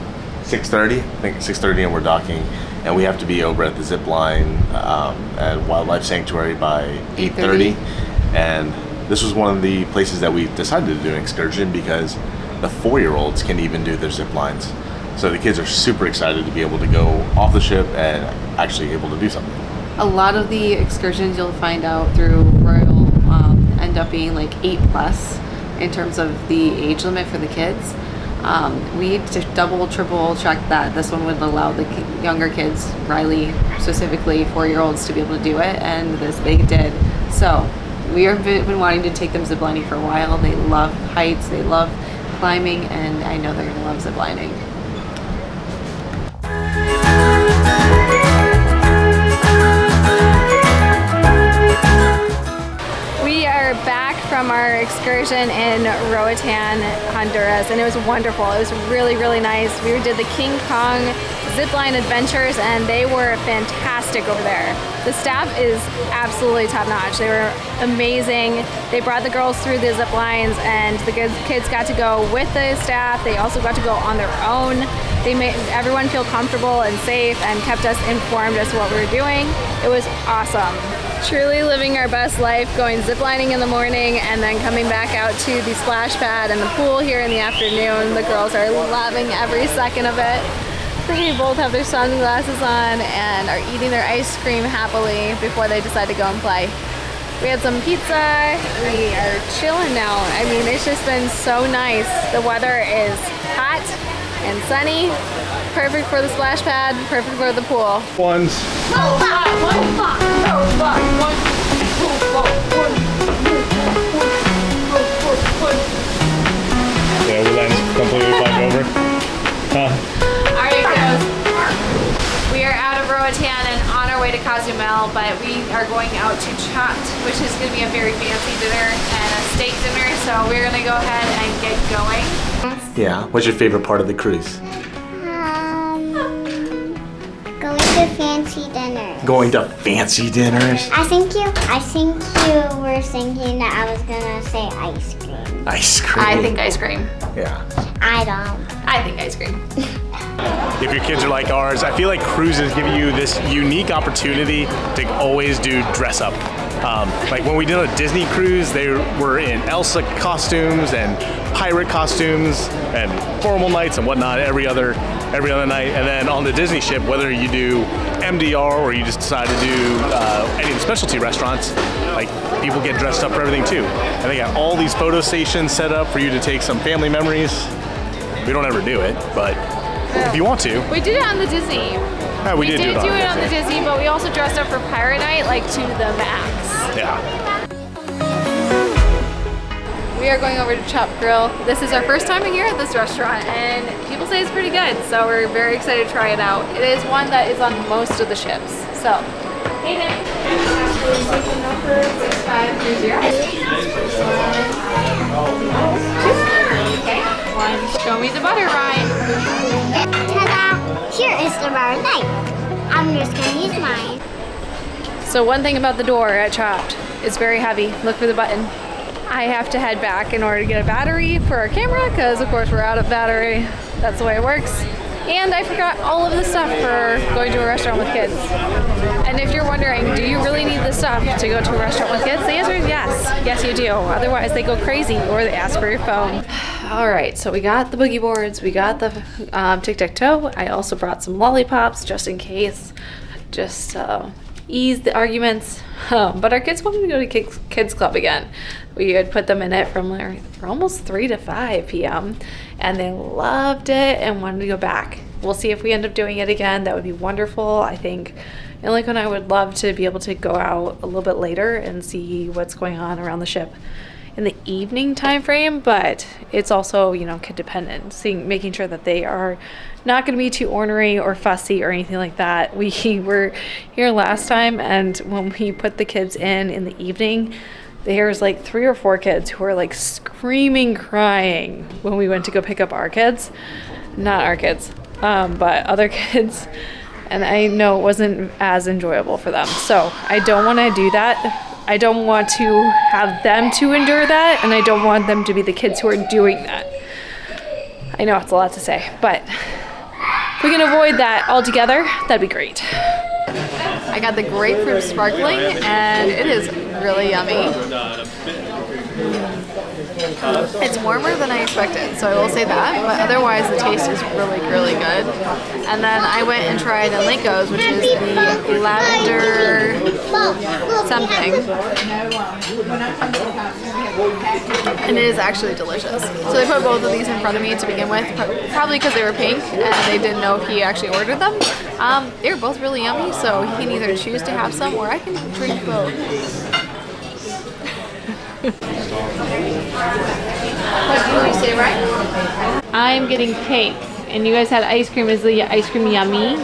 6:30. I think it's 6:30, and we're docking, and we have to be over at the Zipline at Wildlife Sanctuary by 8:30. And this was one of the places that we decided to do an excursion because the 4-year-olds can even do their zip lines. So the kids are super excited to be able to go off the ship and actually able to do something. A lot of the excursions you'll find out through Royal end up being like 8+ in terms of the age limit for the kids. We double, triple checked that this one would allow the younger kids, Riley specifically, 4-year-olds, to be able to do it, and they did. So we have been wanting to take them ziplining for a while. They love heights, they love climbing, and I know they're going to love ziplining. We are back from our excursion in Roatan, Honduras, and it was wonderful. It was really, really nice. We did the King Kong zipline adventures, and they were fantastic over there. The staff is absolutely top-notch. They were amazing. They brought the girls through the zip lines, and the kids got to go with the staff. They also got to go on their own. They made everyone feel comfortable and safe and kept us informed as to what we were doing. It was awesome. Truly living our best life, going ziplining in the morning and then coming back out to the splash pad and the pool here in the afternoon. The girls are loving every second of it. They both have their sunglasses on and are eating their ice cream happily before they decide to go and play. We had some pizza. We are chilling now. I mean, it's just been so nice. The weather is hot and sunny. Perfect for the splash pad, perfect for the pool. Ones. Yeah, we landed completely flying over. Alright, kiddos. We are out of Roatan and on our way to Cozumel, but we are going out to Chopped, which is going to be a very fancy dinner and a steak dinner, so we're going to go ahead and get going. Yeah. What's your favorite part of the cruise? Going to fancy dinner. Going to fancy dinners. I think you were thinking that I was gonna say ice cream. Ice cream. I think ice cream. Yeah. I don't. I think ice cream. If your kids are like ours, I feel like cruises give you this unique opportunity to always do dress up. Like when we did a Disney cruise, they were in Elsa costumes and pirate costumes and formal nights and whatnot every other every other night. And then on the Disney ship, whether you do MDR or you just decide to do any of the specialty restaurants, like people get dressed up for everything too. And they got all these photo stations set up for you to take some family memories. We don't ever do it, but if you want to. We did it on the Disney. Yeah, we did do it on the Disney, but we also dressed up for Pirate Night, like to the max. Yeah. We are going over to Chop Grill. This is our first time here at this restaurant, and people say it's pretty good, so we're very excited to try it out. It is one that is on most of the ships. So, hey Nick. Number 6530. Okay. One. Show me the butter, Ryan. Ta-da! Here is the butter knife. I'm just gonna use mine. So one thing about the door at Chopped, it's very heavy. Look for the button. I have to head back in order to get a battery for our camera because of course we're out of battery. That's the way it works. And I forgot all of the stuff for going to a restaurant with kids. And if you're wondering, do you really need the stuff to go to a restaurant with kids? The answer is yes. Yes, you do. Otherwise they go crazy or they ask for your phone. All right, so we got the boogie boards, we got the tic-tac-toe. I also brought some lollipops just in case, just ease the arguments. But our kids wanted to go to kids club again. We had put them in it from almost 3 to 5 p.m. and they loved it and wanted to go back. We'll see if we end up doing it again. That would be wonderful. I think Enrico and I would love to be able to go out a little bit later and see what's going on around the ship in the evening time frame, but it's also, you know, kid dependent, making sure that they are not going to be too ornery or fussy or anything like that. We were here last time, and when we put the kids in the evening, there's like 3 or 4 kids who were like screaming, crying when we went to go pick up our kids. Not our kids, but other kids. And I know it wasn't as enjoyable for them. So I don't want to do that. I don't want to have them to endure that, and I don't want them to be the kids who are doing that. I know it's a lot to say, but if we can avoid that altogether, that'd be great. I got the grapefruit sparkling, and it is really yummy. It's warmer than I expected, so I will say that, but otherwise the taste is really, really good. And then I went and tried Enrico's, which is the lavender something. And it is actually delicious. So they put both of these in front of me to begin with, probably because they were pink and they didn't know if he actually ordered them. They were both really yummy, so he can either choose to have some or I can drink both. What did you say, right? I'm getting cakes, and you guys had ice cream. Is the ice cream yummy?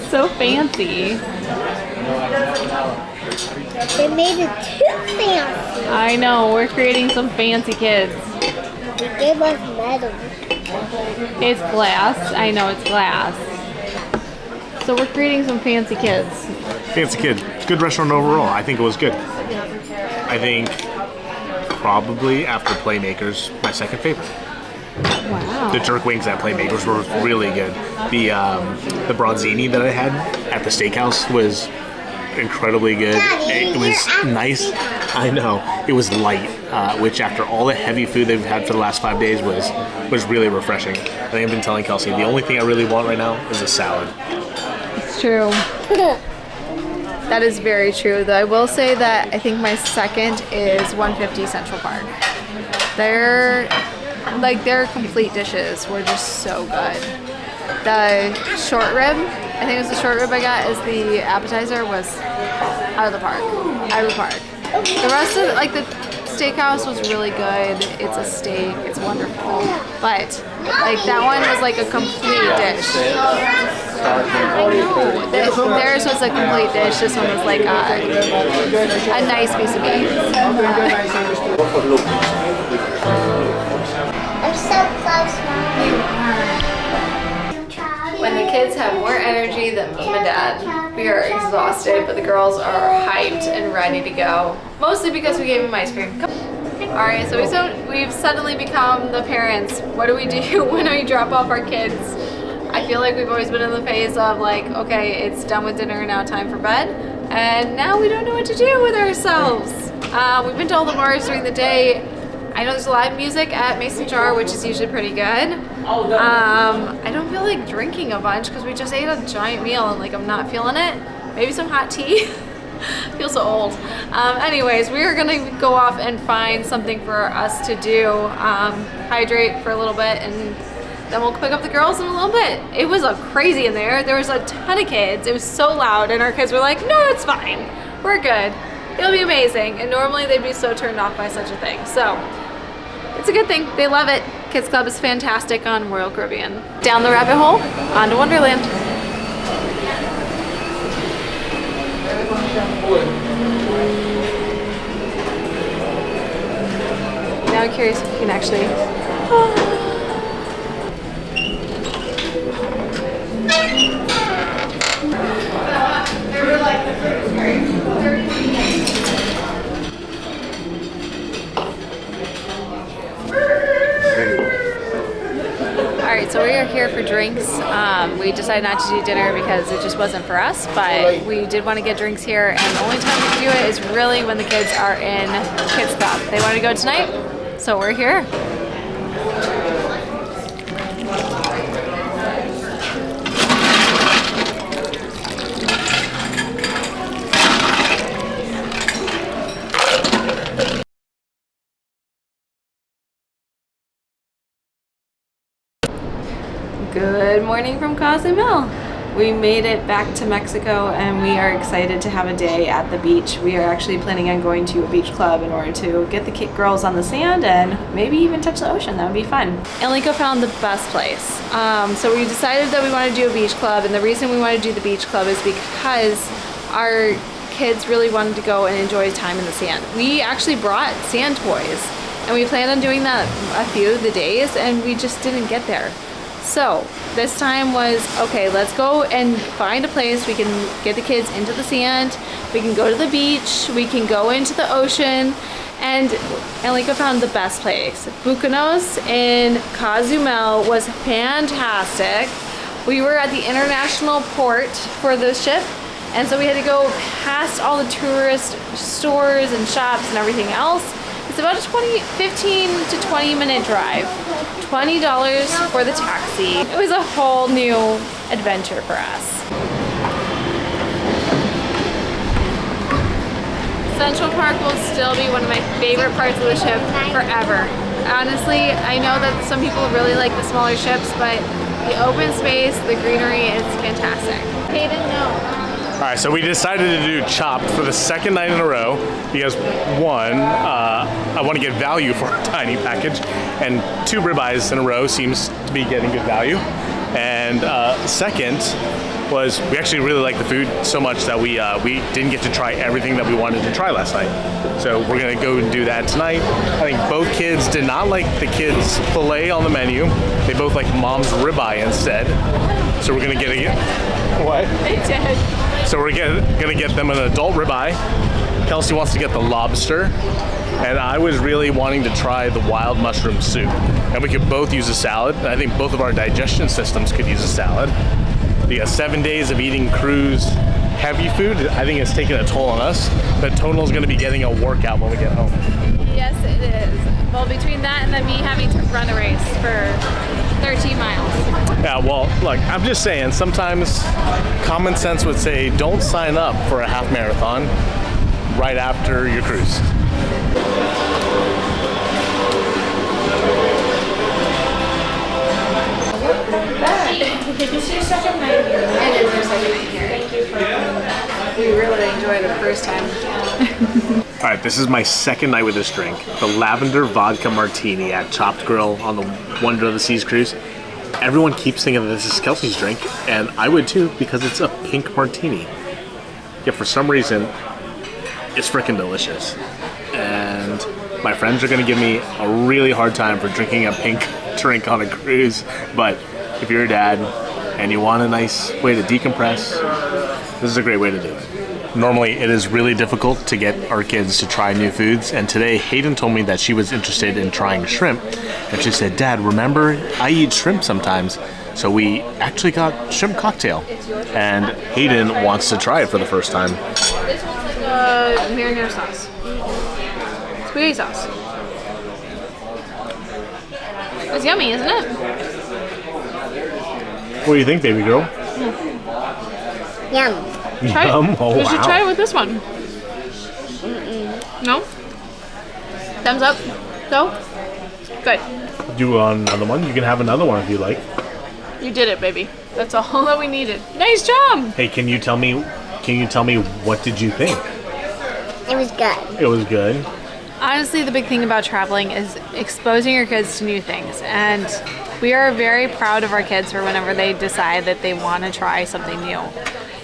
So fancy. They made it too fancy. I know, we're creating some fancy kids. They gave us metal. It's glass. I know it's glass. So we're creating some fancy kids. Fancy kid. Good restaurant overall. I think it was good. I think probably after Playmakers, my second favorite. Wow. The jerk wings at Playmakers were really good. The bronzini that I had at the steakhouse was incredibly good. It was nice. I know. It was light, which after all the heavy food they've had for the last 5 days was really refreshing. I think I've been telling Kelsey, the only thing I really want right now is a salad. It's true. That is very true. Though I will say that I think my second is 150 Central Park. Their complete dishes were just so good. The short rib, I think it was the short rib I got as the appetizer, was out of the park. Out of the park. The rest of the steakhouse was really good. It's a steak. It's wonderful. But that one was like a complete dish. I know. Theirs was a complete dish. This one was like a nice piece of meat. I'm so close, Mom. When the kids have more energy than mom and dad, we are exhausted, but the girls are hyped and ready to go. Mostly because we gave them ice cream. Alright, so we've suddenly become the parents. What do we do when we drop off our kids? I feel like we've always been in the phase of like, okay, it's done with dinner, now time for bed. And now we don't know what to do with ourselves. We've been to all the bars during the day. I know there's live music at Mason Jar, which is usually pretty good. I don't feel like drinking a bunch because we just ate a giant meal and like I'm not feeling it. Maybe some hot tea. Feel so old. Anyways, we are gonna go off and find something for us to do, hydrate for a little bit, and then we'll pick up the girls in a little bit. It was crazy in there. There was a ton of kids. It was so loud, and our kids were like, no, it's fine. We're good. It'll be amazing. And normally they'd be so turned off by such a thing. So it's a good thing. They love it. Kids Club is fantastic on Royal Caribbean. Down the rabbit hole, on to Wonderland. Now I'm curious if you can actually... Alright, so we are here for drinks. We decided not to do dinner because it just wasn't for us, but we did want to get drinks here, and the only time we can do it is really when the kids are in Kids Club. They want to go tonight, so we're here. Good morning from Cozumel. We made it back to Mexico and we are excited to have a day at the beach. We are actually planning on going to a beach club in order to get the girls on the sand and maybe even touch the ocean. That would be fun. Enrico found the best place. So we decided that we want to do a beach club, and the reason we want to do the beach club is because our kids really wanted to go and enjoy time in the sand. We actually brought sand toys and we planned on doing that a few of the days and we just didn't get there. So this time was, okay, let's go and find a place we can get the kids into the sand, we can go to the beach, we can go into the ocean, and Enrico found the best place. Buccanos in Cozumel was fantastic. We were at the international port for the ship, and so we had to go past all the tourist stores and shops and everything else. It's about a 15 to 20 minute drive. $20 for the taxi. It was a whole new adventure for us. Central Park will still be one of my favorite parts of the ship forever. Honestly, I know that some people really like the smaller ships, but the open space, the greenery, is fantastic. Hayden, no. All right, so we decided to do Chopped for the second night in a row because one, I want to get value for a tiny package, and 2 ribeyes in a row seems to be getting good value. And second was we actually really like the food so much that we didn't get to try everything that we wanted to try last night. So we're gonna go and do that tonight. I think both kids did not like the kids' filet on the menu. They both like mom's ribeye instead. So we're gonna get what? They did. So we're gonna get them an adult ribeye. Kelsey wants to get the lobster, and I was really wanting to try the wild mushroom soup. And we could both use a salad. I think both of our digestion systems could use a salad. The 7 days of eating cruise heavy food, I think it's taken a toll on us. The total is going to be getting a workout when we get home. Yes, it is. Well, between that and then me having to run a race for 13 miles. Yeah, well, look, I'm just saying, sometimes common sense would say don't sign up for a half marathon right after your cruise. This is your second night here. It is our second night here. Thank you for coming. We really enjoyed it the first time. All right, this is my second night with this drink, the lavender vodka martini at Chopped Grill on the Wonder of the Seas cruise. Everyone keeps thinking that this is Kelsey's drink, and I would too because it's a pink martini. Yet for some reason, it's freaking delicious. And my friends are gonna give me a really hard time for drinking a pink drink on a cruise, but if you're a dad and you want a nice way to decompress, this is a great way to do it. Normally, it is really difficult to get our kids to try new foods, and today Hayden told me that she was interested in trying shrimp, and she said, "Dad, remember, I eat shrimp sometimes." So we actually got shrimp cocktail, and Hayden wants to try it for the first time. This one's like a marinara sauce. Spaghetti sauce. It's yummy, isn't it? What do you think, baby girl? Yum. Try Yum. it. Oh, We should wow. try it with this one. No? Thumbs up? No? Good. Do you want another one? You can have another one if you like. You did it, baby. That's all that we needed. Nice job! Hey, can you tell me what did you think? It was good. It was good. Honestly, the big thing about traveling is exposing your kids to new things. And we are very proud of our kids for whenever they decide that they want to try something new.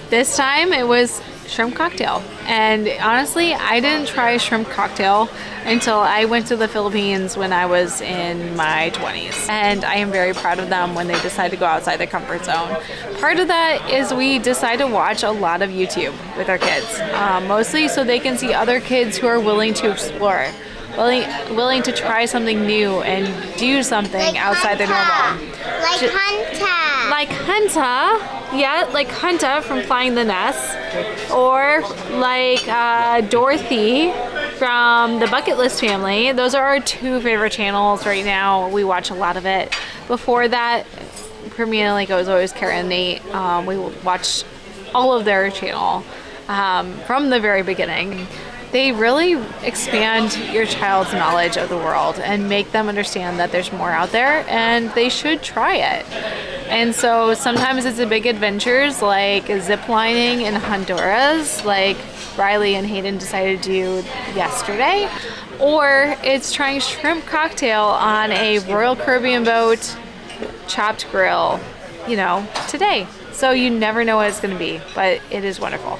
This time it was shrimp cocktail. And honestly, I didn't try shrimp cocktail until I went to the Philippines when I was in my 20s. And I am very proud of them when they decide to go outside their comfort zone. Part of that is we decide to watch a lot of YouTube with our kids, mostly so they can see other kids who are willing to explore, willing to try something new and do something outside their normal. Like Hunter. Like Hunter, yeah, like Hunter from Flying the Nest, or like Dorothy from the Bucket List family. Those are our two favorite channels right now. We watch a lot of it. Before that, for me and Alika, it was always Kara and Nate. We watched all of their channel from the very beginning. They really expand your child's knowledge of the world and make them understand that there's more out there and they should try it. And so sometimes it's the big adventures like ziplining in Honduras, like Riley and Hayden decided to do yesterday, or it's trying shrimp cocktail on a Royal Caribbean boat, chopped grill, you know, today. So you never know what it's going to be, but it is wonderful.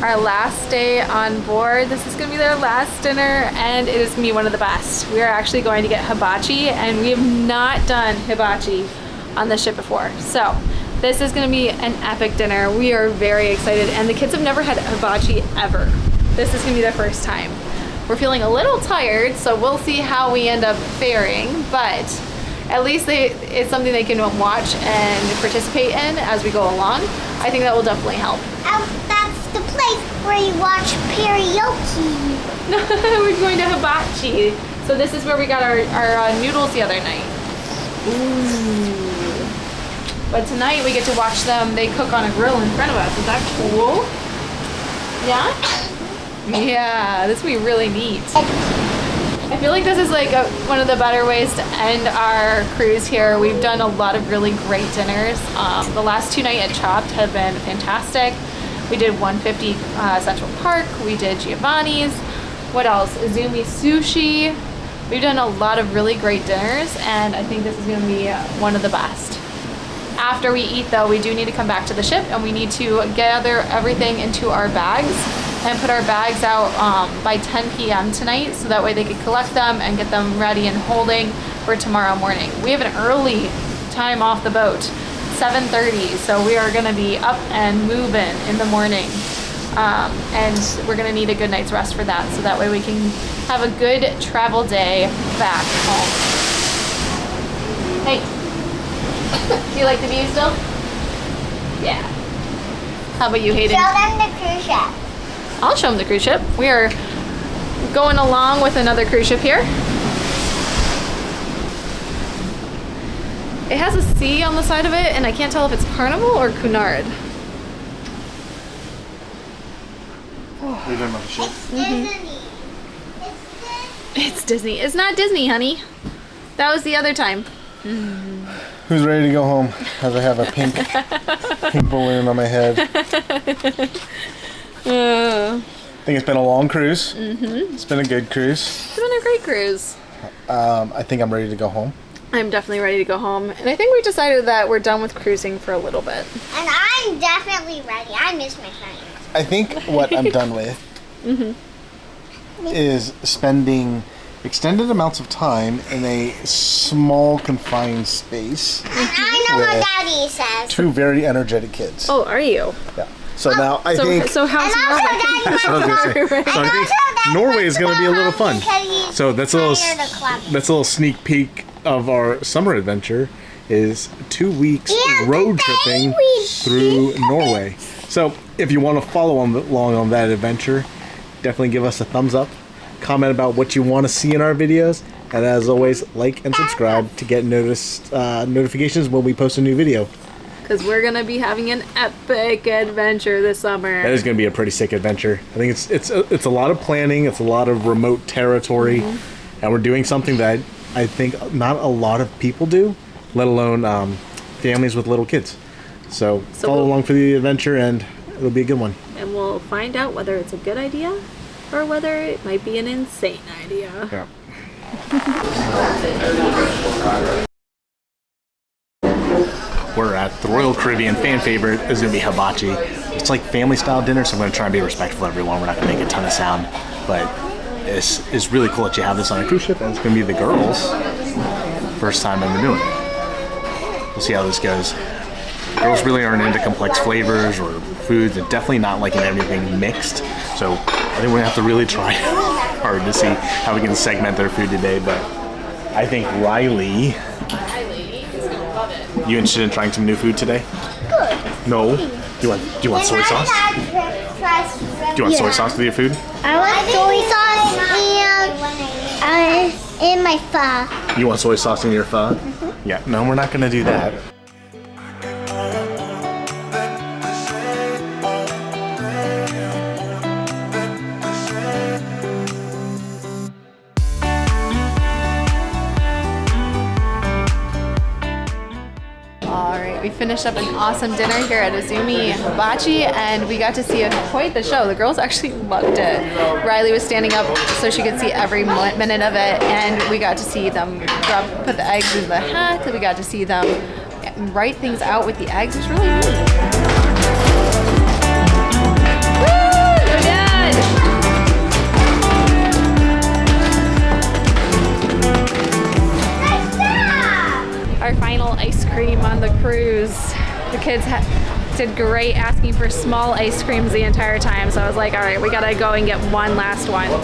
Our last day on board. This is gonna be their last dinner and it is gonna be one of the best. We are actually going to get hibachi and we have not done hibachi on the ship before. So this is gonna be an epic dinner. We are very excited and the kids have never had hibachi ever. This is gonna be their first time. We're feeling a little tired, so we'll see how we end up faring, but at least it's something they can watch and participate in as we go along. I think that will definitely help. That's the place where you watch karaoke. We're going to hibachi. So this is where we got our noodles the other night. Ooh. But tonight we get to watch them. They cook on a grill in front of us. Is that cool? Yeah? Yeah, this will be really neat. I feel like this is like one of the better ways to end our cruise here. We've done a lot of really great dinners. The last two nights at Chopped have been fantastic. We did 150 Central Park. We did Giovanni's. What else? Izumi Sushi. We've done a lot of really great dinners and I think this is going to be one of the best. After we eat though, we do need to come back to the ship and we need to gather everything into our bags and put our bags out by 10 p.m. tonight so that way they can collect them and get them ready and holding for tomorrow morning. We have an early time off the boat, 7:30, so we are gonna be up and moving in the morning. And we're gonna need a good night's rest for that so that way we can have a good travel day back home. Hey, do you like the view still? Yeah. How about you, Hayden? Show them the cruise ship. I'll show them the cruise ship. We are going along with another cruise ship here. It has a C on the side of it, and I can't tell if it's Carnival or Cunard. Are you talking about the ship? Disney. It's Disney. It's not Disney, honey. That was the other time. Who's ready to go home? As I have a pink balloon on my head. I think it's been a long cruise. It's been a good cruise. It's been a great cruise. I think I'm ready to go home. I'm definitely ready to go home. And I think we decided that we're done with cruising for a little bit. And I'm definitely ready. I miss my friends. I think what I'm done with is spending extended amounts of time in a small confined space. And I know what Daddy says. 2 very energetic kids. Oh, are you? Yeah. So now I think. So how's And also Norway? Daddy That's what I was gonna say. So I think Norway is going to be a little fun. So that's a little sneak peek of our summer adventure. Is 2 weeks road tripping through Norway. So if you want to follow along on that adventure, definitely give us a thumbs up. Comment about what you want to see in our videos, and as always, like and subscribe to get notifications when we post a new video. Because we're gonna be having an epic adventure this summer. That is going to be a pretty sick adventure. I think it's a lot of planning. It's a lot of remote territory, and we're doing something that I think not a lot of people do, let alone families with little kids. So follow along for the adventure, and it'll be a good one. And we'll find out whether it's a good idea or whether it might be an insane idea. Yeah. We're at the Royal Caribbean fan favorite, Azumi Hibachi. It's like family style dinner, so I'm going to try and be respectful of everyone. We're not going to make a ton of sound, but it's really cool that you have this on a cruise ship, and it's going to be the girls' first time ever doing it. We'll see how this goes. Girls really aren't into complex flavors or foods, and definitely not liking everything mixed. So I think we're gonna have to really try hard to see how we can segment their food today. But I think Riley is gonna love it. You interested in trying some new food today? Good. No. Do you want soy sauce? Do you want soy sauce with your food? I want soy sauce in my pho. You want soy sauce in your pho? Yeah. No, we're not gonna do that. We finished up an awesome dinner here at Azumi Hibachi, and we got to see quite the show. The girls actually loved it. Riley was standing up so she could see every minute of it, and we got to see them put the eggs in the hat. We got to see them write things out with the eggs. It was really neat. Woo! Go Dad! Our final ice cream on the cruise. The kids did great asking for small ice creams the entire time, so I was like, all right, we gotta go and get one last one. I'm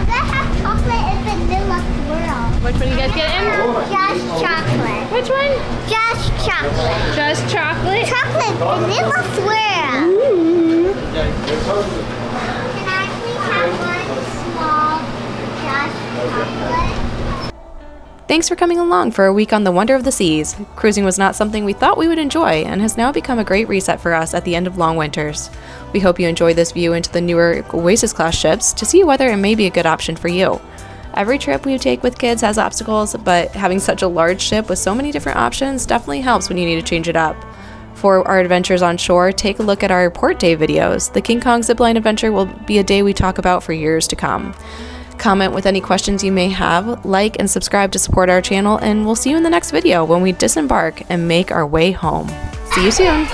gonna have chocolate and vanilla swirl. Which one you guys getting? Just chocolate. Which one? Just chocolate. Just chocolate? Chocolate vanilla swirl. Ooh. Can I please have one small just chocolate? Thanks for coming along for a week on the Wonder of the Seas. Cruising was not something we thought we would enjoy and has now become a great reset for us at the end of long winters. We hope you enjoy this view into the newer Oasis-class ships to see whether it may be a good option for you. Every trip we take with kids has obstacles, but having such a large ship with so many different options definitely helps when you need to change it up. For our adventures on shore, take a look at our port day videos. The King Kong Zipline adventure will be a day we talk about for years to come. Comment with any questions you may have, like and subscribe to support our channel, and we'll see you in the next video when we disembark and make our way home. See you soon!